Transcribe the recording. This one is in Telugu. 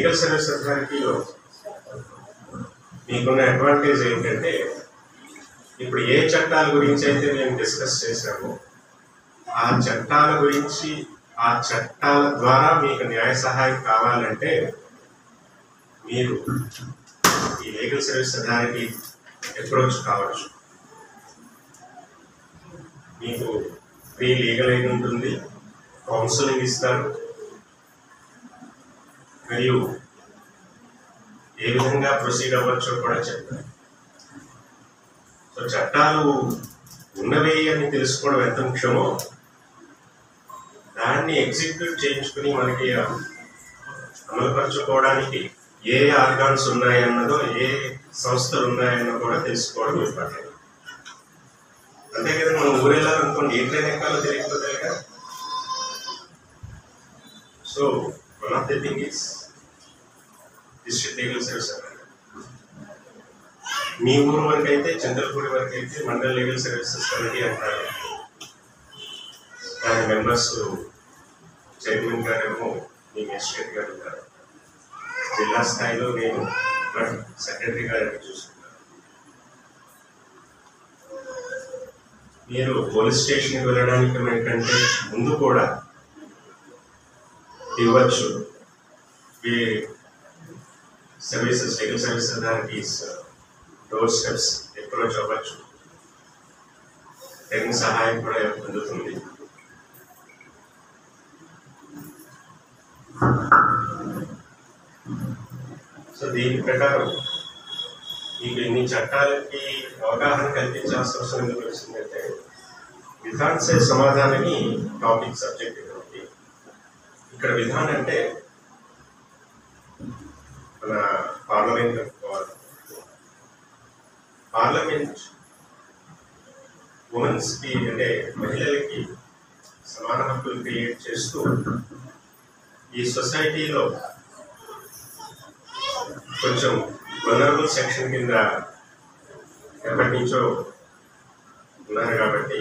లీగల్ సర్వీస్ అథారిటీలో మీకున్న అడ్వాంటేజ్ ఏంటంటే, ఇప్పుడు ఏ చట్టాల గురించి అయితే మేము డిస్కస్ చేశామో ఆ చట్టాల గురించి, ఆ చట్టాల ద్వారా మీకు న్యాయ సహాయం కావాలంటే మీరు ఈ లీగల్ సర్వీస్ అథారిటీ అప్రోచ్ కావచ్చు. మీకు ఫ్రీ లీగల్ ఎయిడ్ ఉంటుంది, కౌన్సిలింగ్ ఇస్తారు, మరియు ఏ విధంగా ప్రొసీడ్ అవ్వచ్చో కూడా చెప్తారు. సో చట్టాలు ఉన్నవి అని తెలుసుకోవడం ఎంత ముఖ్యమో దాన్ని ఎగ్జిక్యూట్ చేయించుకుని మనకి అమలుపరచుకోవడానికి ఏ ఆర్గాన్స్ ఉన్నాయన్నదో, ఏ సంస్థలు ఉన్నాయన్నో కూడా తెలుసుకోవడం ఇంపార్టెంట్. అంతే కదా, మనం ఊరెళ్ళాలనుకోండి ఏ ట్రైన్ ఎక్కాలో తెలియకపోతే కదా. So one of the thing is district legal service authority. మీ ఊరు వరకు అయితే, చంద్రపూడి వరకు అయితే మండల్ లీగల్ సర్వీసెస్ కమిటీ అంటారు. దాని మెంబర్స్ చైర్మన్ గారేమో మీ మేజిస్ట్రేట్ గారు ఉంటారు. జిల్లా స్థాయిలో నేను సెక్రటరీ గారిని చూసుకుంటాను. మీరు పోలీస్ స్టేషన్కి వెళ్ళడానికి కంటే ముందు కూడా ఇవ్వచ్చు ఈ services, legal service authorities door steps approach అవ్వచ్చు. తగిన సహాయం కూడా పొందుతుంది. సో దీని ప్రకారం మీకు ఇన్ని చట్టాలకి అవగాహన కల్పించాల్సిన అవసరం ఎందుకు వచ్చిందంటే, విధాన్ సే సమాధానని టాపిక్ సబ్జెక్ట్ ఉంది. ఇక్కడ విధాన్ అంటే మన పార్లమెంట్ ఉమెన్స్కి, అంటే మహిళలకి సమాన హక్కులు క్రియేట్ చేస్తూ ఈ సొసైటీలో కొంచెం వనరబుల్ సెక్షన్ కింద ఎప్పటి నుంచో ఉన్నారు కాబట్టి